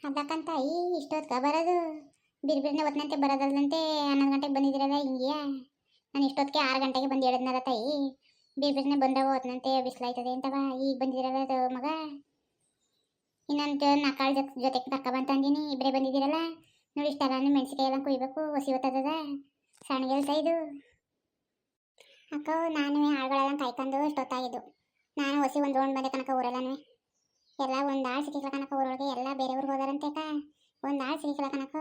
ಅದಕ್ಕಂತ ಇಷ್ಟೊತ್ಕ ಬರೋದು ಬಿರ್ಬಿರ್ನೆ ಹೊತ್ನಂತೆ ಬರೋದಲ್ಲಂತೆ 11 ಗಂಟೆಗೆ ಬಂದಿದ್ದೀರಲ್ಲ ಹಿಂಗಿಯ ನಾನು ಇಷ್ಟೊತ್ತಿಗೆ 6 ಗಂಟೆಗೆ ಬಂದು ಹೇಳಿದ್ನಲ್ಲ ತಾಯಿ ಬಿರ್ಬಿರ್ನೆ ಬಂದವ ಹೊತ್ನಂತೆ ಬಿಸಿಲಾಯ್ತದೆ ಅಂತವ ಈಗ ಬಂದಿದ್ದೀರಲ್ಲ ಅದು ಮಗ ಇನ್ನೊಂದು ನಾಲ್ಕಾಳು ಜೊತೆಗೆ ಕರ್ಕೊಬಂತಂದಿನಿ ಇಬ್ಬರೇ ಬಂದಿದ್ದೀರಲ್ಲ ನೋಡಿ ಇಷ್ಟೆಲ್ಲ ಮೆಣಸಿಕಾಯಿ ಎಲ್ಲ ಕುಯ್ಬೇಕು ಹೊಸಿ ಹೊತ್ತದ ಸಣ್ಣಗೆ ಹೇಳ್ತಾ ಇದು ಅಕ್ಕ ನಾನು ಆಳುಗಳೆಲ್ಲ ಕಾಯ್ಕೊಂಡು ಇಷ್ಟೊತ್ತಾಗಿದ್ದು ನಾನು ಹೊಸಿ ಒಂದು ರೌಂಡ್ ಬಂದೆ ಕನಕ ಊರಲ್ಲೂ ಎಲ್ಲ ಒಂದು ಆಳು ಸಿಕ್ಕಿಲ್ಲ ಕನಕ ಊರೊಳಗೆ ಎಲ್ಲ ಬೇರೆ ಊರಿಗೆ ಹೋದಾರಂತೆ ಅಕ್ಕ ಒಂದು ಆಳು ಸಿಕ್ಕಿಲ್ಲ ಕನಕ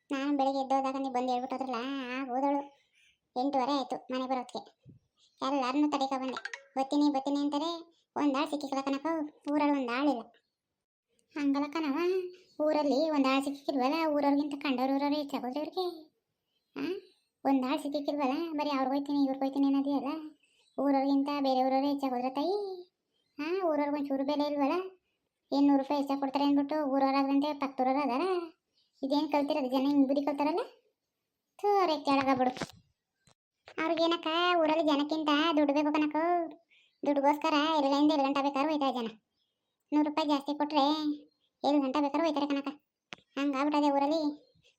ನಾನು ಬೆಳಿಗ್ಗೆ ಎದ್ದೋದಾಗ ನೀವು ಬಂದು ಹೇಳ್ಬಿಟ್ಟೋದ್ರಲ್ಲ ಹೋದಳು 8:30 ಆಯಿತು ಮನೆ ಬರೋದಕ್ಕೆ ಎಲ್ಲರನ್ನೂ ತಡೆಕ ಬಂದೆ ಬತ್ತೀನಿ ಅಂತಾರೆ ಒಂದು ಆಳು ಸಿಕ್ಕಿಲ್ಲ ಕನಕ ಊರಲ್ಲಿ ಒಂದು ಆಳಿಲ್ಲ ಹಂಗಲ್ಲ ಕಣವ ಊರಲ್ಲಿ ಒಂದು ಆಳು ಸಿಕ್ಕಿಲ್ವಲ್ಲ ಊರವ್ರಿಗಿಂತ ಕಂಡವ್ರು ಊರವ್ರು ಹೆಚ್ಚಾಗೋದ್ರೆ ಅವ್ರಿಗೆ ಹಾಂ ಒಂದು ಆಳು ಸಿಕ್ಕಿಲ್ವಲ್ಲ ಬರೀ ಅವ್ರಿಗೆ ಹೋಯ್ತೀನಿ ಇವ್ರಿಗೆ ಹೋಯ್ತೀನಿ ಅನ್ನೋದಿಯಲ್ಲ ಊರವ್ರಿಗಿಂತ ಬೇರೆ ಊರವ್ರು ಹೆಚ್ಚಾಗೋದ್ರೆ ತಾಯಿ ಹಾಂ ಊರವ್ರಿಗೆ ಒಂಚೂರು ಬೆಲೆ ಇಲ್ವಲ್ಲ 100 ರೂಪಾಯಿ ಹೆಚ್ಚಾಗಿ ಕೊಡ್ತಾರೆ ಅಂದ್ಬಿಟ್ಟು ಊರವರಾಗಂತೆ ಪಕ್ಕದೂರವ್ರು ಅದಾರ ಇದೇನು ಕಲ್ತಿರೋದು ಜನ ಹಿಂಗೆ ಬುದ್ಧಿ ಕಲ್ತಾರಲ್ಲ ಥೋರೆ ಕೆಳಗ ಬಿಡು ಅವ್ರಿಗೇನಕ್ಕ ಊರಲ್ಲಿ ಜನಕ್ಕಿಂತ ದುಡ್ಡು ಬೇಕು ಕನಕ ದುಡ್ಡುಗೋಸ್ಕರ 2 ಗಂಟೆ ಬೇಕಾದ್ರೆ ಹೋಯ್ತಾರೆ ಜನ 100 ರೂಪಾಯಿ ಜಾಸ್ತಿ ಕೊಟ್ಟರೆ 7 ಗಂಟೆ ಬೇಕಾದ್ರೆ ಹೋಯ್ತಾರೆ ಕನಕ ಹಂಗಾಗ್ಬಿಟ್ಟದೆ ಊರಲ್ಲಿ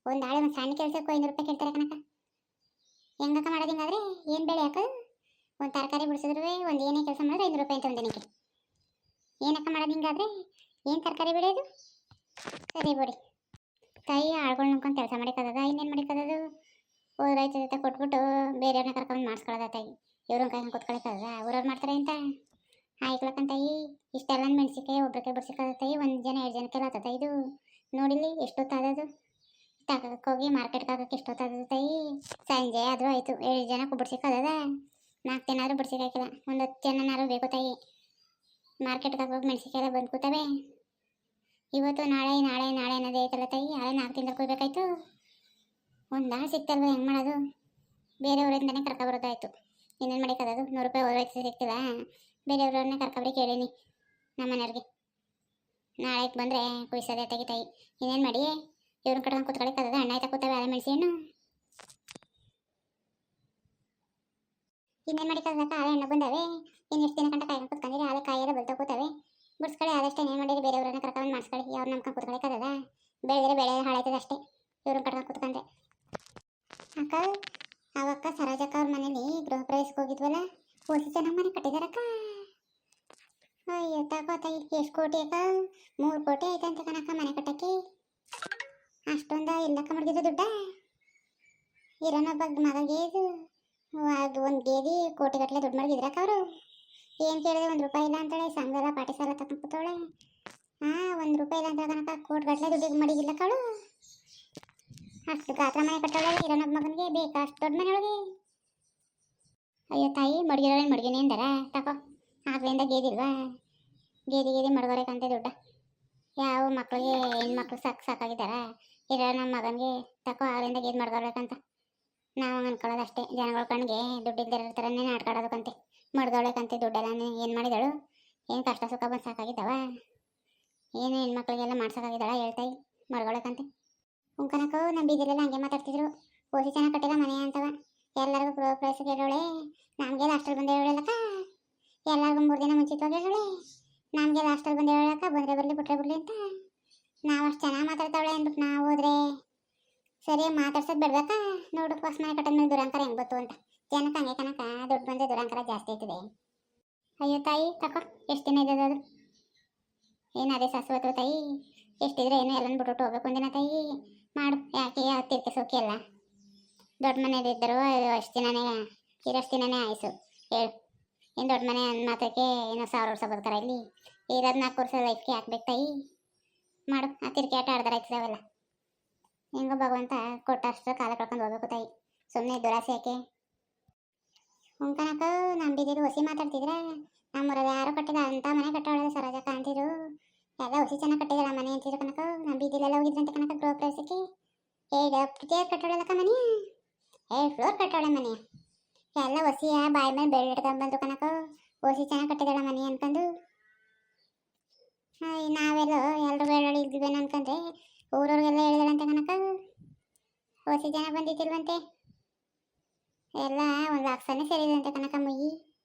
ಒಂದು ಆಳೆ ಒಂದು ಸಣ್ಣ ಕೆಲಸಕ್ಕೂ 500 ರೂಪಾಯಿ ಕೇಳ್ತಾರೆ ಕನಕ ಹೆಂಗಕ್ಕ ಮಾಡೋದು ಹಿಂಗಾದ್ರೆ ಏನು ಬೆಳೆ ಹಾಕೋದು ಒಂದು ತರಕಾರಿ ಬಿಡಿಸಿದ್ರು ಒಂದು ಏನೇ ಕೆಲಸ ಮಾಡಿದ್ರೆ 500 ರೂಪಾಯಿ ಅಂತ ಒಂದು ದಿನಕ್ಕೆ ಏನಕ್ಕ ಮಾಡೋದು ಹಿಂಗಾದ್ರೆ ಏನು ತರಕಾರಿ ಬೆಳೆಯೋದು ಸರಿ ಬಿಡಿ ತಾಯಿ ಆಳ್ಗಳು ನಂಬ್ಕೊಂಡು ಕೆಲಸ ಮಾಡಿಕದ ಇನ್ನೇನು ಮಾಡಿಕದದು ರೈತ ಜೊತೆ ಕೊಟ್ಬಿಟ್ಟು ಬೇರೆಯವ್ರನ್ನ ಕರ್ಕೊಂಡು ಮಾಡಿಸ್ಕೊಳ್ಳೋದ ತಾಯಿ ಇವ್ರನ್ನ ಕೈ ಕೂತ್ಕೊಳಕ್ಕದ ಊರವ್ರು ಮಾಡ್ತಾರೆ ಅಂತ ಆಯ್ಕೊಳಕ್ಕಂತಾಯಿ ಇಷ್ಟೆಲ್ಲ ಮೆಣಸಿಕಾಯಿ ಒಬ್ರಿಗೆ ಬಿಡ್ಸಿಕದ ತಾಯಿ 1 ಜನ 2 ಜನಕ್ಕೆಲ್ಲ ಆತದ ಇದು ನೋಡಿಲಿ ಎಷ್ಟೊತ್ತಾದದು ತಗೋಕ್ಕೆ ಹೋಗಿ ಮಾರ್ಕೆಟ್ಗೆ ಹಾಕೋಕೆ ಎಷ್ಟೊತ್ತಾದದು ತಾಯಿ ಸಂಜೆ ಆದರೂ ಆಯಿತು 7 ಜನಕ್ಕೆ ಬಿಡ್ಸಿಕದ 4 ದಿನ ಆದರೂ ಬಿಡ್ಸಿಕಾಯ್ಕಿಲ್ಲ ಒಂದು 10 ಜನನಾರು ಬೇಕು ತಾಯಿ ಮಾರ್ಕೆಟ್ಗೆ ಹಾಕೋಗಿ ಮೆಣಸಿಕಾಯಿ ಎಲ್ಲ ಬಂದು ಕೂತವೆ ಇವತ್ತು ನಾಳೆ ಅನ್ನೋದೇ ಐತಲ್ಲ ತಾಯಿ ನಾಳೆ 4 ದಿನದಲ್ಲಿ ಕೊಯ್ಬೇಕಾಯ್ತು ಒಂದು ಆಳು ಸಿಕ್ತಲ್ವ ಹೆಂಗೆ ಮಾಡೋದು ಬೇರೆಯವ್ರಿಂದನೇ ಕರ್ಕೊಬರೋದಾಯ್ತು ಇನ್ನೇನು ಮಾಡಿಕದದು 100 ರೂಪಾಯಿ ಹೋಯ್ತು ಸಿಗ್ತಿಲ್ಲ ಬೇರೆಯವ್ರನ್ನೇ ಕರ್ಕೊಬ್ರಿ ಕೇಳೀನಿ ನಮ್ಮ ಮನೆಯವ್ರಿಗೆ ನಾಳೆಗೆ ಬಂದರೆ ಕುಯ್ಸೋದೇ ತಾಯಿ ಇನ್ನೇನು ಮಾಡಿ ಇವ್ರನ್ನ ಕಟ್ಕೊಂಡು ಕೂತ್ಕೊಳ್ಳಿಕ್ಕದ ಅಣ್ಣ ಆಯ್ತಾ ಕೂತವೆ ಅಲೆ ಮೆಣಸಿ ಹಣ್ಣು ಇನ್ನೇನು ಮಾಡಿಕದಕ್ಕ ಆಲೆ ಹಣ್ಣು ಬಂದವೆ ಇನ್ನು ಎಷ್ಟು ದಿನ ಗಂಟ ಕಾಯ್ಕೊಂಡು ಕೂತ್ಕೊಂಡಿರಿ ಆಲೆ ಕಾಯೆಲ್ಲ ಬಲ್ತಾ ಕೂತವೆ ಬಿಡ್ಸ್ಕೊಳ್ಳಿ ಆದಷ್ಟು ಏನು ಮಾಡಿರಿ ಬೇರೆಯವ್ರನ್ನ ಕರ್ಕೊಂಡು ಮಾಡಿಸ್ಕೊಳ್ಳಿ ಅವ್ರು ನಮ್ಕೊಂಡು ಕೂತ್ಕೊಳ್ಳಿಕ್ಕದ ಬೆಳೆದ್ರೆ ಬೆಳೆ ಹಾಳಾಯ್ತದೆ ಅಷ್ಟೇ ಇವ್ರನ್ನ ಕಟ್ಕೊಂಡು ಕೂತ್ಕೊಂಡ್ರೆ ಅಕ್ಕ ಅವಕ್ಕ ಸರೋಜಕ್ಕ ಅವ್ರ ಮನೇಲಿ ಗೃಹ ಪ್ರವೇಶಕ್ಕೆ ಹೋಗಿದ್ವಲ್ಲ ಓಸಿ ಚೆನ್ನಾಗಿ ಮನೆ ಕಟ್ಟಿದಾರಕ್ಕ ಅಯ್ಯೋ ತಾಯಿ ಎಷ್ಟು ಕೋಟಿ ಅಕ್ಕ 3 ಕೋಟಿ ಆಯ್ತಂತ ಕಣಕ್ಕ ಮನೆ ಕಟ್ಟಕ್ಕೆ ಅಷ್ಟೊಂದ ಎಲ್ಲಕ್ಕ ಮಡಗಿದ್ದು ದುಡ್ಡ ಇರೋನೊಬ್ಬ ಮಗಳಿಗೆ ಇದು ಒಂದು ಗೇದಿ ಕೋಟಿಗಟ್ಟಲೆ ದುಡ್ಡು ಮಡಗಿದ್ರಕ್ಕ ಅವರು ಏನು ಕೇಳಿದೆ 1 ರೂಪಾಯಿ ಇಲ್ಲ ಅಂತೇಳಿ ಸಂಘದ ಪಾಟಿ ಸಾಲ ತಗೊಂಡು ಕೂತವಳೆ ಹಾಂ 1 ರೂಪಾಯಿ ಇಲ್ಲ ಅಂತ ಕಣಕ್ಕ ಕೋಟಿಗಟ್ಟಲೆ ದುಡ್ಡಿಗೆ ಮಡಗಿಲ್ಲ ಕಳು ಅಷ್ಟು ಗಾತ್ರ ಮನೆ ಕಟ್ಟೋಳೆ ಇರೋನೊಬ್ಬ ಮಗನಿಗೆ ಬೇಕಾ ಅಷ್ಟು ದೊಡ್ಡ ಮನೆಯೊಳಗೆ ಅಯ್ಯೋ ತಾಯಿ ಮಡಗಿರೋರೇನು ಮಡಗಿನಿ ಅಂದಾರ ತಕೋ ಆಗ್ಲಿಂದ ಗೇದಿಲ್ವಾ ಗೇದಿ ಮಡಗೋರೇಕಂತೆ ದುಡ್ಡ ಯಾವ ಮಕ್ಕಳಿಗೆ ಹೆಣ್ಮಕ್ಳು ಸಾಕಾಗಿದ್ದಾರ ಇರೋ ನಮ್ಮ ಮಗನಿಗೆ ತಕೋ ಆಗ್ಲಿಂದ ಗೇದಿ ಮಡ್ಗೋಬೇಕಂತ ನಾವು ಅನ್ಕೊಳ್ಳೋದು ಅಷ್ಟೇ ಜನಗಳ ಕಣ್ಣಿಗೆ ದುಡ್ಡಿಲ್ದಿರೋ ಥರನೇ ನಾಡ್ಕೊಳ್ಳೋದಕ್ಕಂತೆ ಮಡ್ಗೋಬೇಕಂತೆ ದುಡ್ಡೆಲ್ಲ ಏನು ಮಾಡಿದಳು ಏನು ಕಷ್ಟ ಸುಖ ಬಂದು ಸಾಕಾಗಿದ್ದಾವ ಏನು ಹೆಣ್ಮಕ್ಳಿಗೆಲ್ಲ ಮಾಡ್ಸೋಕ್ಕಾಗಿದ್ದಾಳ ಹೇಳ್ತಾಯಿ ಮಡ್ಗೋಬೇಕಂತೆ ಉಂಕನಕ್ಕೂ ನಮ್ಮ ಬೀದಿಲೆಲ್ಲ ಹಂಗೆ ಮಾತಾಡ್ತಿದ್ರು ಓಸಿ ಚೆನ್ನಾಗಿ ಕಟ್ಟಿಲ್ಲ ಮನೆ ಅಂತವ ಎಲ್ಲರಿಗೂ ಗೃಹ ಪ್ರವೇಶ ಹೇಳೋಳೆ ನಮಗೆ ಲಾಸ್ಟಲ್ಲಿ ಬಂದು ಹೇಳಕ್ಕ ಎಲ್ಲರಿಗೂ 3 ದಿನ ಮುಂಚಿತವಾಗಿ ಹೇಳೋಳೆ ನಮಗೆ ಲಾಸ್ಟಲ್ಲಿ ಬಂದು ಹೇಳಕ್ಕ ಬಂದರೆ ಬರಲಿ ಬಿಟ್ರೆ ಬಿಡಲಿ ಅಂತ ನಾವು ಅಷ್ಟು ಚೆನ್ನಾಗಿ ಮಾತಾಡ್ತಾವಳೆ ಅಂದ್ಬಿಟ್ಟು ನಾವು ಹೋದ್ರೆ ಸರಿ ಮಾತಾಡ್ಸೋದು ಬಿಡ್ಬೇಕಾ ನೋಡು ಹೊಸ ಮನೆ ಕಟ್ಟದ ಮೇಲೆ ದುರಂಕಾರ ಹೆಂಗೆ ಗೊತ್ತು ಅಂತ ಜನಕ್ಕೆ ಹಂಗೆ ಕನಕ ದುಡ್ಡು ಬಂದರೆ ದುರಂಕಾರ ಜಾಸ್ತಿ ಆಯ್ತದೆ ಅಯ್ಯೋ ತಾಯಿ ತಕೋ ಎಷ್ಟು ದಿನ ಇದ್ದದು ಅದು ಏನು ಅದೇ ಶಾಶ್ವತ ತಾಯಿ ಎಷ್ಟಿದ್ರೆ ಏನು ಎಲ್ಲನೂ ಬಿಟ್ಬಿಟ್ಟು ಹೋಗ್ಬೇಕು ಒಂದಿನ ತಾಯಿ ಮಾಡು ಯಾಕೆ ತಿರ್ಕೆ ಸೋಕಿ ಎಲ್ಲ ದೊಡ್ಡ ಮನೆಯಲ್ಲಿದ್ದರು ಅಷ್ಟು ದಿನನೇ ಇರೋಷ್ಟು ದಿನನೇ ಆಯಿಸು ಹೇಳು ಏನು ದೊಡ್ಡ ಮನೆ ಅಂದ ಮಾತ್ರಕ್ಕೆ ಏನೋ 1000 ವರ್ಷ ಬದುಕಾರ ಇಲ್ಲಿ ಇರೋದು 4 ವರ್ಷ ಲೈಫ್ಗೆ ಹಾಕ್ಬೇಕು ತಾಯಿ ಮಾಡು ಆ ತಿರ್ಕೆ ಆಟ ಆಡ್ದಾರ ಆಯ್ತದೆ ಅವೆಲ್ಲ ಹೆಂಗೋ ಭಗವಂತ ಕೊಟ್ಟಷ್ಟು ಕಾಲ ಕಳ್ಕೊಂಡು ಹೋಗ್ಬೇಕು ತಾಯಿ ಸುಮ್ಮನೆ ದುರಾಸೆ ಯಾಕೆ ಉಂಕನಕ ನಮ್ಮ ಬೀದಿರು ಹೊಸಿ ಮಾತಾಡ್ತಿದ್ರೆ ನಮ್ಮೂರಲ್ಲಿ ಯಾರು ಕಟ್ಟಿದ ಅಂತ ಮನೆ ಕಟ್ಟೋಳೆ ಸರೋಜಕ್ಕ ಅಂತಿದ್ರು ಎಲ್ಲ ಹೊಸಿ ಚೆನ್ನಾಗಿ ಕಟ್ಟಿದಾಳ ಮನೆ ಅಂತಿದ್ರು ಕನಕ ನಮ್ಮ ಬೀದಿಲೆಲ್ಲ ಹೋಗಿದ್ರಂತೆ ಕನಕ ಗೃಹ ಪ್ರವೇಶಕ್ಕೆ 7 ಫ್ಲೋರ್ ಕಟ್ಟೋಳಕ್ಕ ಮನೆ 7 ಫ್ಲೋರ್ ಕಟ್ಟೋಳೆ ಮನೆ ಎಲ್ಲ ಹೊಸಿಯ ಬಾಯಿ ಮೇಲೆ ಬೆಳ್ಳಿ ಇಟ್ಕೊಂಡ್ಬಂದು ಕನಕ ಹೊಸಿ ಚೆನ್ನಾಗಿ ಕಟ್ಟಿದಾಳ ಮನೆ ಅನ್ಕೊಂಡು ನಾವೆಲ್ಲ ಎಲ್ಲರೂ ಬೇಡ ಇದ್ವೇನು ಅನ್ಕೊಂಡ್ರೆ ಊರವ್ರಿಗೆಲ್ಲ ಹೇಳಿದಾಳಂತೆ ಕನಕ ಹೊಸಿ ಜನ ಬಂದಿತ್ತಿಲ್ವಂತೆ ಎಲ್ಲ ಒಂದು ಲಕ್ಷನೇ ಸೇರಿದಂತೆ ಕನಕ ಮುಯ್ಯಿ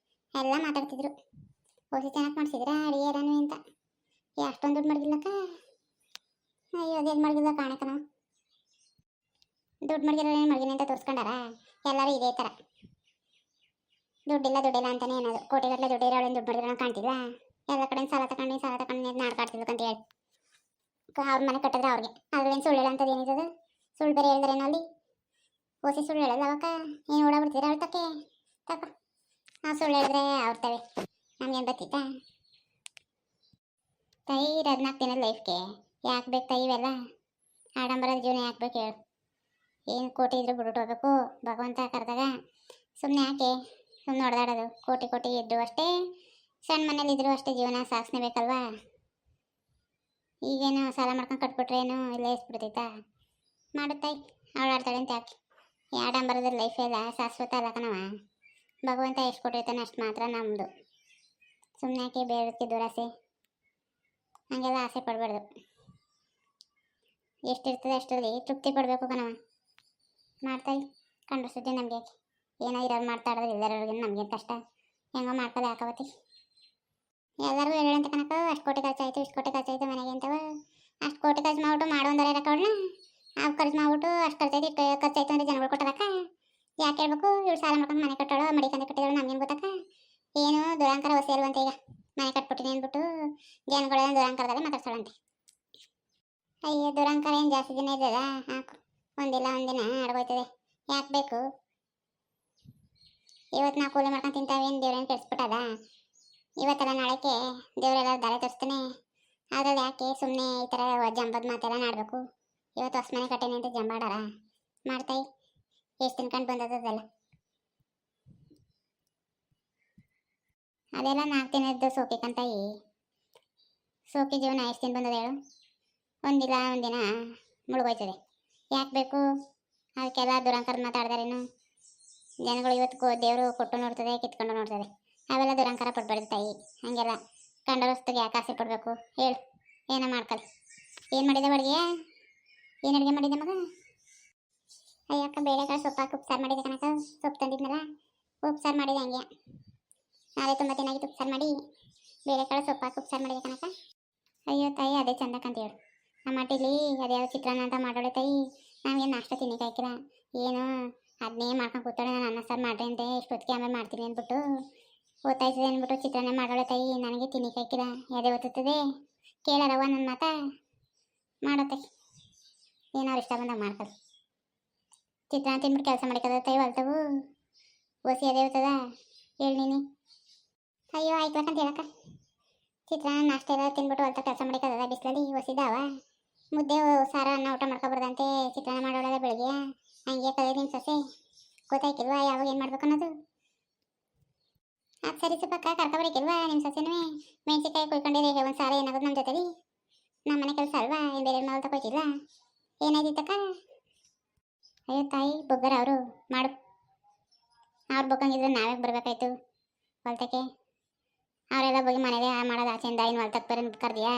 ಎಲ್ಲ ಮಾತಾಡ್ತಿದ್ರು ಹೊಸಿ ಚೆನ್ನಾಗಿ ಮಾಡಿಸಿದ್ರ ಅಡಿಗೆರನು ಅಂತ ಅಷ್ಟೊಂದು ದುಡ್ಡು ಮಡಗಿಲ್ಲಕ್ಕ ಅದೇನು ಮಡಗಿಲ್ಲ ಕಾಣಕನ ದುಡ್ಡು ಮಡಗಿರೋ ಮಡಗಿನಿ ಅಂತ ತೋರಿಸ್ಕೊಂಡಾರ ಎಲ್ಲರೂ ಇದೇ ಥರ ದುಡ್ಡಿಲ್ಲ ಅಂತಾನೆ ಏನದು ಕೋಟಿಗಟ್ಟಲೆ ದುಡ್ಡು ಇರೋಳು ದುಡ್ಡು ಮಡಗಿರೋ ಕಾಣ್ತಿಲ್ಲ ಎಲ್ಲ ಕಡೆ ಸಾಲ ತಗೊಂಡು ನಾಡ್ಕಾಡ್ತಿದ್ಲು ಅಂತ ಹೇಳಿ ಅವ್ರ ಮನೆ ಕಟ್ಟಿದ್ರೆ ಅವ್ರಿಗೆ ಅದ್ರೇನು ಸುಳ್ಳು ಹೇಳಂತದ್ದು ಏನಿದೆ ಸುಳ್ಳು ಬೇರೆ ಹೇಳಿದ್ರೇನೋ ಅಲ್ಲಿ ಓಸಿ ಸುಳ್ಳು ಹೇಳಲ್ಲ ಅವಕ್ಕ ಏನು ಓಡಾಡ್ಬಿಡ್ತೀರ ಅವಳು ತಕ ನಾವು ಸುಳ್ಳು ಹೇಳಿದ್ರೆ ಅವ್ರ್ತವೆ ನಮ್ಗೇನು ಬತ್ತಿತ್ತಾ ತಾಯಿ ಇರೋದು 4 ದಿನದ ಲೈಫ್ಗೆ ಯಾಕೆ ಬೇಕು ತಾಯಿ ಇವೆಲ್ಲ ಆಡಂಬರದ ಜೀವನ ಯಾಕೆ ಬೇಕು ಹೇಳು ಏನು ಕೋಟಿ ಇದ್ರು ಬಿಟ್ಬಿಟ್ಟು ಹೋಗ್ಬೇಕು ಭಗವಂತ ಕರೆದಾಗ ಸುಮ್ಮನೆ ಯಾಕೆ ಸುಮ್ಮನೆ ಹೊಡೆದಾಡೋದು ಕೋಟಿ ಇದ್ರು ಅಷ್ಟೇ ಸಣ್ಣ ಮನೇಲಿ ಇದ್ರು ಅಷ್ಟೇ ಜೀವನ ಸಾಗಿಸ್ನೇಬೇಕಲ್ವಾ ಈಗೇನು ಸಾಲ ಮಾಡ್ಕೊಂಡು ಕಟ್ಬಿಟ್ರೇನು ಇಲ್ಲೇ ಇಸ್ಬಿಡ್ತೈತಾ ಮಾಡುತ್ತಾಯಿ ಅವಳು ಆಡ್ತಾಳೆ ಅಂತ ಯಾಕೆ ಈ ಆಡಂಬರದ ಲೈಫ್ ಎಲ್ಲ ಶಾಶ್ವತ ಅಲ್ಲ ಕಣವ ಭಗವಂತ ಎಷ್ಟು ಕೊಟ್ಟಿರ್ತಾನೆ ಅಷ್ಟು ಮಾತ್ರ ನಮ್ಮದು ಸುಮ್ಮನೆ ಯಾಕೆ ಬೇಡಕ್ಕೆ ದುರಾಸೆ ಹಂಗೆಲ್ಲ ಆಸೆ ಪಡಬಾರ್ದು ಎಷ್ಟಿರ್ತದೆ ಅಷ್ಟರಲ್ಲಿ ತೃಪ್ತಿ ಪಡಬೇಕು ಕಣವ ಮಾಡ್ತಾಯಿ ಕಂಡ್ರೆ ಸುದ್ದಿ ನಮಗೆ ಏನೋ ಇರೋರು ಮಾಡ್ತಾಡ್ದ್ರೆ ಇಲ್ಲರೋರಿಗೆ ನಮಗೇನು ಕಷ್ಟ ಹೆಂಗೋ ಮಾಡ್ಕೊಳ್ಳಿ ಹಾಕವತ್ತಿ ಎಲ್ಲರಿಗೂ ಹೇಳಂತ ಕನಕ ಅಷ್ಟು ಕೋಟಿ ಖರ್ಚಾಯಿತು ಇಷ್ಟು ಕೋಟಿ ಖರ್ಚಾಯಿತು ಮನೆಗೆ ಅಂತವ ಅಷ್ಟು ಕೋಟಿ ಖರ್ಚು ಮಾಡ್ಬಿಟ್ಟು ಮಾಡೋಂದರೆ ರೊಕ್ಕಗಳನ್ನ ಆ ಖರ್ಚು ಮಾಡ್ಬಿಟ್ಟು ಅಷ್ಟು ಖರ್ಚಾಯ್ತು ಇಷ್ಟು ಖರ್ಚಾಯ್ತು ಅಂದರೆ ಜನಗಳು ಕೊಟ್ಟರಕ್ಕ ಯಾಕೆ ಹೇಳ್ಬೇಕು ಇವ್ರು ಸಾಲ ಮಾಡ್ಕೊಂಡು ಮನೆ ಕಟ್ಟೋಳು ಮಡಿಕಂದ ಕಟ್ಟಿದಳು ನಮಗೇನು ಗೊತ್ತಕ್ಕ ಏನು ದುರಂಕಾರ ಹೊಸ ಇರುವಂತೆ ಈಗ ಮನೆ ಕಟ್ಬಿಟ್ಟಿನಿ ಅಂದ್ಬಿಟ್ಟು ಜನಗಳೆಲ್ಲ ದುರಂಕಾರದಾಗ ಮಾತಾಡ್ಸೋಳಂತೆ ಅಯ್ಯೋ ದುರಂಕಾರ ಏನು ಜಾಸ್ತಿ ದಿನ ಇದ್ದದ ಹಾಕು ಒಂದಿನ ಆಡ್ಬೋಯ್ತದೆ ಯಾಕೆ ಬೇಕು ಇವತ್ತು ನಾವು ಕೂಲಿ ಮಾಡ್ಕೊಂಡು ತಿಂತಾವೇನು ದೇವ್ರೇನು ಕೆಡಿಸ್ಬಿಟ್ಟದ ಇವತ್ತೆಲ್ಲ ನಾಳೆಗೆ ದೇವರೆಲ್ಲ ದಾರಿ ತೋರಿಸ್ತಾನೆ ಅದ್ರಲ್ಲಿ ಯಾಕೆ ಸುಮ್ಮನೆ ಈ ಥರ ಜಂಬದ ಮಾತೆಲ್ಲ ನಾಡಬೇಕು ಇವತ್ತು ಹೊಸ ಮನೆ ಕಟ್ಟೇನೆ ಅಂತ ಜಂಬಾಡಾರ ಮಾಡ್ತಾಯಿ ಎಷ್ಟು ತಿನ್ಕೊಂಡು ಬಂದದಲ್ಲ ಅದೆಲ್ಲ 4 ದಿನದ್ದು ಸೋಕಿಕಂತಾಯಿ ಸೋಕಿ ಜೀವನ ಎಷ್ಟು ದಿನ ಬಂದದ ಹೇಳು ಒಂದಿನ ಮುಳುಗೋಯ್ತದೆ ಯಾಕೆ ಬೇಕು ಅದಕ್ಕೆಲ್ಲ ದುರಂಕಾರ ಮಾತಾಡ್ದಾರೇನು ಜನಗಳು ಇವತ್ತು ದೇವರು ಕೊಟ್ಟು ನೋಡ್ತದೆ ಕಿತ್ಕೊಂಡು ನೋಡ್ತದೆ ಅವೆಲ್ಲ ದುರಂಕಾರ ಪಡ್ಬಾರ್ದು ತಾಯಿ ಹಂಗೆಲ್ಲ ಕಂಡ ವಸ್ತುಗೆ ಯಾಕೆ ಆಸೆ ಪಡಬೇಕು ಹೇಳು ಏನೋ ಮಾಡ್ಕೊಳ್ಳಿ ಏನು ಮಾಡಿದೆ ಅಡುಗೆ ಏನು ಅಡುಗೆ ಮಾಡಿದೆ ಮಗ ಅಯ್ಯಕ್ಕ ಬೇಳೆಕಾಳು ಸೊಪ್ಪು ಹಾಕಿ ಉಪ್ಸಾರು ಮಾಡಿದೆ ಕಣಕ ಸೊಪ್ಪು ತಂದಿದ್ನಲ್ಲ ಉಪ್ಸಾರು ಮಾಡಿದೆ ಹಂಗೆ ನಾಳೆ ತುಂಬ ಚೆನ್ನಾಗಿ ಉಪ್ಸಾರು ಮಾಡಿ ಬೇಳೆಕಾಳು ಸೊಪ್ಪು ಹಾಕಿ ಉಪ್ಸಾರು ಮಾಡಿದೆ ಕಣಕ ಅಯ್ಯೋ ತಾಯಿ ಅದೇ ಚಂದಕ್ಕಂತ ಹೇಳು ನಮ್ಮ ಮಟ್ಟಿಲಿ ಅದ್ಯಾವ ಚಿತ್ರಾನ್ನ ಅಂತ ಮಾಡೋಳೆ ತಾಯಿ ನಾವೇನು ನಾಷ್ಟ ತಿನ್ನಕ್ಕೆ ಹಾಕಿಲ್ಲ ಏನು ಅದನ್ನೇ ಮಾಡ್ಕೊಂಡು ಕೂತಾಳೆ ನಾನು ಅನ್ನ ಸಾರು ಮಾಡ್ರಿ ಅಂತೆ ಇಷ್ಟೊತ್ತಿಗೆ ಆಮೇಲೆ ಮಾಡ್ತೀನಿ ಅಂದ್ಬಿಟ್ಟು ಓದ್ತಾಯ್ತದೆ ಅಂದ್ಬಿಟ್ಟು ಚಿತ್ರಾನ್ನ ಮಾಡೋಳೆ ತಾಯಿ ನನಗೆ ತಿನ್ನಕ್ಕೆ ಹಾಕಿಲ್ಲ ಎದೆ ಓದ್ತದೆ ಕೇಳಾರವ ನನ್ನ ಮಾತಾ ಮಾಡತ್ತೆ ಏನಾರು ಇಷ್ಟ ಬಂದಾಗ ಮಾಡ್ಕೊಳ್ಳಿ ಚಿತ್ರಾನ್ನ ತಿನ್ಬಿಟ್ಟು ಕೆಲಸ ಮಾಡಿಕದ ತಾಯಿ ಹೊಲ್ತವು ಓಸಿ ಅದೇ ಹೋಗ್ತದ ಹೇಳಿ ನೀನು ಅಯ್ಯೋ ಆಯ್ತಕ್ಕಂತ ಹೇಳಕ್ಕ ಚಿತ್ರಾನ್ನ ನಾಷ್ಟ ಎಲ್ಲ ತಿನ್ಬಿಟ್ಟು ಹೊಲ್ತ ಕೆಲಸ ಮಾಡಿಕದ ಬಿಸಿಲಲ್ಲಿ ಹೊಸಿದಾವ ಮುದ್ದೆ ಸಾರ ಅನ್ನ ಊಟ ಮಾಡ್ಕೊಬಾರ್ದಂತೆ ಚಿತ್ರಾನ್ನ ಮಾಡೋಳಲ್ಲ ಬೆಳಗ್ಗೆ ಹಂಗೆ ಕಲೆ ನಿಮ್ಮ ಸೊಸೆ ಗೊತ್ತಾಯ್ಕಿಲ್ವಾ ಯಾವಾಗ ಏನು ಮಾಡ್ಬೇಕು ಅನ್ನೋದು ಅದು ಸರಿ ಸುಪ್ಪಕ್ಕ ಕರ್ಕೊಬರಕ್ಕಿಲ್ವಾ ನಿಮ್ಮ ಸೊಸೆನೂ ಮೆಣಸಿನ್ಕಾಯಿ ಕುಯ್ಕೊಂಡಿರಿ ಒಂದು ಸಾರ ಏನಾಗೋದು ನಮ್ಮ ಜೊತೆಲಿ ನಮ್ಮ ಮನೆ ಕೆಲಸ ಅಲ್ವಾ ಏನು ಬೇರೆ ಮಾವು ತಗೋಯ್ತಿಲ್ಲ ಏನಾಯ್ತಿತ್ತಕ್ಕ ಅಯ್ಯೋ ತಾಯಿ ಬೊಗ್ಗರ ಅವರು ಮಾಡು ಅವ್ರು ಬೊಕ್ಕಂಗಿದ್ರೆ ನಾವೇ ಬರಬೇಕಾಯ್ತು ಹೊಲ್ತಕ್ಕೆ ಅವರೆಲ್ಲ ಹೋಗಿ ಮನೆಗೆ ಮಾಡೋದು ಆಚೆಯಿಂದ ಇನ್ನು ಹೊಲ್ತಕ್ಕೆ ಬರೋದು ಕರ್ದಿಯಾ